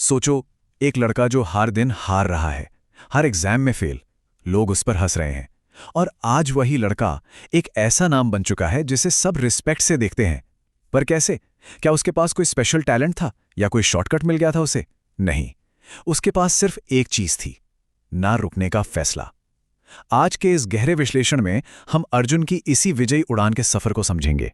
सोचो, एक लड़का जो हर दिन हार रहा है, हर एग्जाम में फेल, लोग उस पर हंस रहे हैं। और आज वही लड़का एक ऐसा नाम बन चुका है जिसे सब रिस्पेक्ट से देखते हैं। पर कैसे? क्या उसके पास कोई स्पेशल टैलेंट था या कोई शॉर्टकट मिल गया था उसे? नहीं, उसके पास सिर्फ एक चीज थी, ना रुकने का फैसला। आज के इस गहरे विश्लेषण में हम अर्जुन की इसी विजयी उड़ान के सफर को समझेंगे।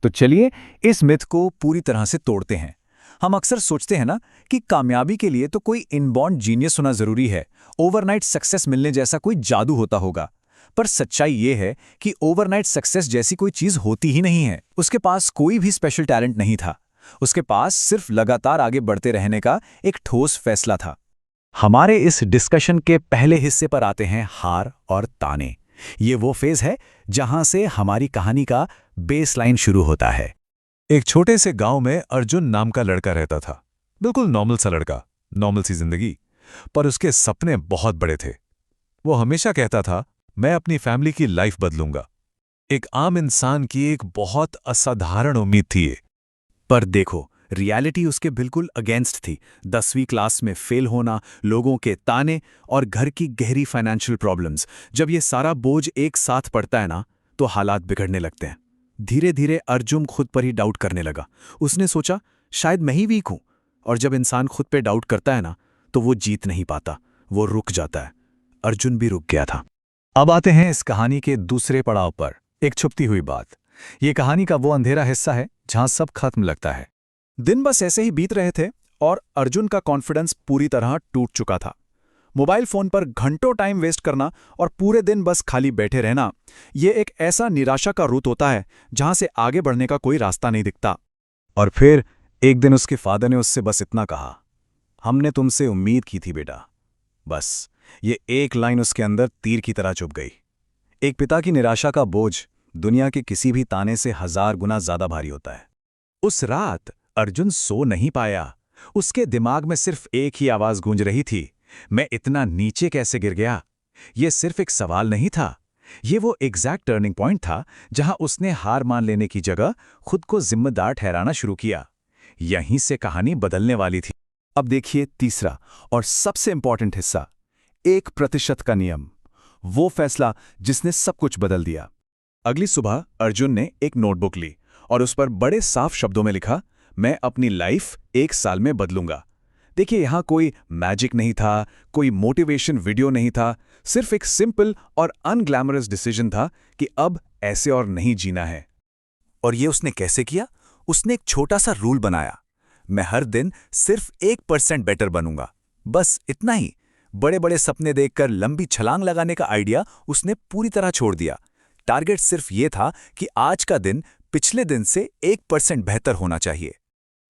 तो चलिए इस मिथ को पूरी तरह से तोड़ते हैं। हम अक्सर सोचते हैं ना कि कामयाबी के लिए तो कोई इनबॉर्न जीनियस होना जरूरी है, ओवरनाइट सक्सेस मिलने जैसा कोई जादू होता होगा। पर सच्चाई ये है कि ओवरनाइट सक्सेस जैसी कोई चीज होती ही नहीं है। उसके पास कोई भी स्पेशल टैलेंट नहीं था। उसके पास सिर्फ लगातार आगे बढ़ते रहने का एक ठोस फैसला था। हमारे इस डिस्कशन के पहले हिस्से पर आते हैं हार और ताने। ये वो फेज है जहां से हमारी कहानी का बेसलाइन शुरू होता है। एक छोटे से गांव में अर्जुन नाम का लड़का रहता था। बिल्कुल नॉर्मल सा लड़का, नॉर्मल सी जिंदगी। पर उसके सपने बहुत बड़े थे। वो हमेशा कहता था, मैं अपनी फैमिली की लाइफ बदलूंगा। एक आम इंसान की एक बहुत असाधारण उम्मीद थी ये। पर देखो, रियलिटी उसके बिल्कुल अगेंस्ट थी। 10वीं क्लास में फेल होना, लोगों के ताने और घर की गहरी फाइनेंशियल प्रॉब्लम्स। जब ये सारा बोझ एक साथ पड़ता है ना, तो हालात बिगड़ने लगते हैं। धीरे धीरे अर्जुन खुद पर ही डाउट करने लगा। उसने सोचा, शायद मैं ही वीक हूं। और जब इंसान खुद पे डाउट करता है ना, तो वो जीत नहीं पाता, वो रुक जाता है। अर्जुन भी रुक गया था। अब आते हैं इस कहानी के दूसरे पड़ाव पर, एक छुपती हुई बात। ये कहानी का वो अंधेरा हिस्सा है जहां सब खत्म लगता है। दिन बस ऐसे ही बीत रहे थे और अर्जुन का कॉन्फिडेंस पूरी तरह टूट चुका था। मोबाइल फोन पर घंटों टाइम वेस्ट करना और पूरे दिन बस खाली बैठे रहना, ये एक ऐसा निराशा का रूट होता है जहां से आगे बढ़ने का कोई रास्ता नहीं दिखता। और फिर एक दिन उसके फादर ने उससे बस इतना कहा, हमने तुमसे उम्मीद की थी बेटा। बस ये एक लाइन उसके अंदर तीर की तरह चुभ गई। एक पिता की निराशा का बोझ दुनिया के किसी भी ताने से 1000 गुना ज्यादा भारी होता है। उस रात अर्जुन सो नहीं पाया। उसके दिमाग में सिर्फ एक ही आवाज गूंज रही थी, मैं इतना नीचे कैसे गिर गया। यह सिर्फ एक सवाल नहीं था, ये वो एग्जैक्ट टर्निंग पॉइंट था जहां उसने हार मान लेने की जगह खुद को जिम्मेदार ठहराना शुरू किया। यहीं से कहानी बदलने वाली थी। अब देखिए तीसरा और सबसे इंपॉर्टेंट हिस्सा, 1% का नियम। वो फैसला जिसने सब कुछ बदल दिया। अगली सुबह अर्जुन ने एक नोटबुक ली और उस पर बड़े साफ शब्दों में लिखा, मैं अपनी लाइफ 1 साल में बदलूंगा। देखिए, यहां कोई मैजिक नहीं था, कोई मोटिवेशन वीडियो नहीं था, सिर्फ एक सिंपल और अनग्लैमरस डिसीजन था कि अब ऐसे और नहीं जीना है। और ये उसने कैसे किया? उसने एक छोटा सा रूल बनाया, मैं हर दिन सिर्फ 1% बेटर बनूंगा। बस इतना ही। बड़े बड़े सपने देखकर लंबी छलांग लगाने का आइडिया उसने पूरी तरह छोड़ दिया। टारगेट सिर्फ ये था कि आज का दिन पिछले दिन से 1% बेहतर होना चाहिए।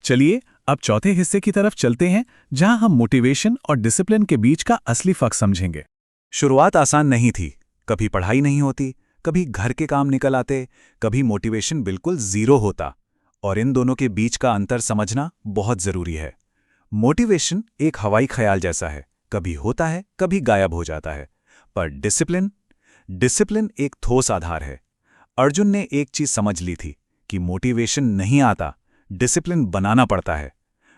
चलिए अब चौथे हिस्से की तरफ चलते हैं, जहां हम मोटिवेशन और डिसिप्लिन के बीच का असली फर्क समझेंगे। शुरुआत आसान नहीं थी। कभी पढ़ाई नहीं होती, कभी घर के काम निकल आते, कभी मोटिवेशन बिल्कुल जीरो होता। और इन दोनों के बीच का अंतर समझना बहुत जरूरी है। मोटिवेशन एक हवाई ख्याल जैसा है, कभी होता है, कभी गायब हो जाता है। पर डिसिप्लिन एक ठोस आधार है। अर्जुन ने एक चीज समझ ली थी कि मोटिवेशन नहीं आता, डिसिप्लिन बनाना पड़ता है।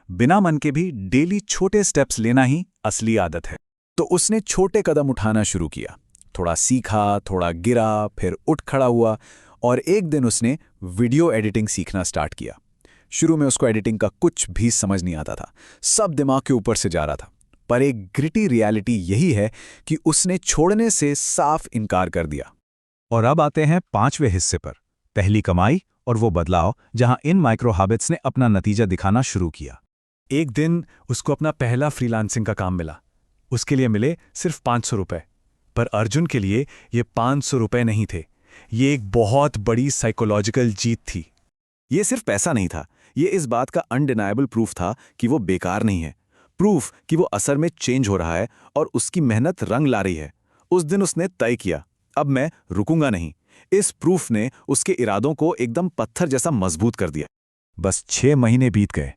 बिना मन के भी डेली छोटे स्टेप्स लेना ही असली आदत है। तो उसने छोटे कदम उठाना शुरू किया। थोड़ा सीखा, थोड़ा गिरा, फिर उठ खड़ा हुआ और एक दिन उसने वीडियो एडिटिंग सीखना स्टार्ट किया। शुरू में उसको एडिटिंग का कुछ भी समझ नहीं आता था, सब दिमाग के ऊपर से जा रहा था। पर एक ग्रिटी रियलिटी यही है कि उसने छोड़ने से साफ इनकार कर दिया। और अब आते हैं 5वें हिस्से पर, पहली कमाई और वो बदलाव जहां इन माइक्रो हैबिट्स ने अपना नतीजा दिखाना शुरू किया। एक दिन उसको अपना पहला फ्रीलांसिंग का काम मिला। उसके लिए मिले सिर्फ 500 रुपए। पर अर्जुन के लिए ये 500 रुपए नहीं थे, ये एक बहुत बड़ी साइकोलॉजिकल जीत थी। ये सिर्फ पैसा नहीं था, ये इस बात का अनडिनायबल प्रूफ था कि वो बेकार नहीं है, प्रूफ कि वो असर में चेंज हो रहा है और उसकी मेहनत रंग ला रही है। उस दिन उसने तय किया, अब मैं रुकूंगा नहीं। इस प्रूफ ने उसके इरादों को एकदम पत्थर जैसा मजबूत कर दिया। बस 6 महीने बीत गए।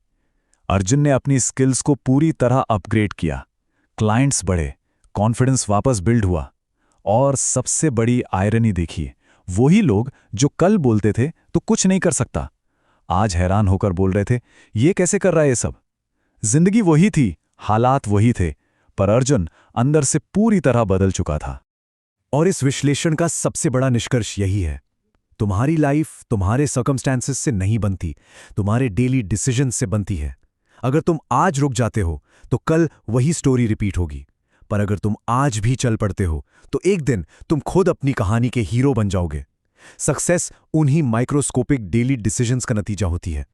अर्जुन ने अपनी स्किल्स को पूरी तरह अपग्रेड किया, क्लाइंट्स बढ़े, कॉन्फिडेंस वापस बिल्ड हुआ। और सबसे बड़ी आयरनी देखिए, वही लोग जो कल बोलते थे तो कुछ नहीं कर सकता, आज हैरान होकर बोल रहे थे, ये कैसे कर रहा है ये सब। जिंदगी वही थी, हालात वही थे, पर अर्जुन अंदर से पूरी तरह बदल चुका था। और इस विश्लेषण का सबसे बड़ा निष्कर्ष यही है, तुम्हारी लाइफ तुम्हारे सर्कमस्टेंसेस से नहीं बनती, तुम्हारे डेली डिसीजन से बनती है। अगर तुम आज रुक जाते हो तो कल वही स्टोरी रिपीट होगी, पर अगर तुम आज भी चल पड़ते हो तो एक दिन तुम खुद अपनी कहानी के हीरो बन जाओगे। सक्सेस उन्हीं माइक्रोस्कोपिक डेली डिसीजंस का नतीजा होती है।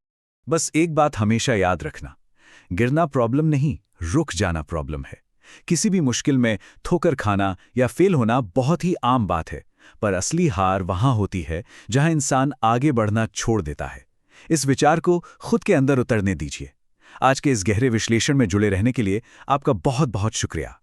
बस एक बात हमेशा याद रखना, गिरना प्रॉब्लम नहीं, रुक जाना प्रॉब्लम है। किसी भी मुश्किल में ठोकर खाना या फेल होना बहुत ही आम बात है, पर असली हार वहां होती है जहां इंसान आगे बढ़ना छोड़ देता है। इस विचार को खुद के अंदर उतरने दीजिए। आज के इस गहरे विश्लेषण में जुड़े रहने के लिए आपका बहुत बहुत शुक्रिया।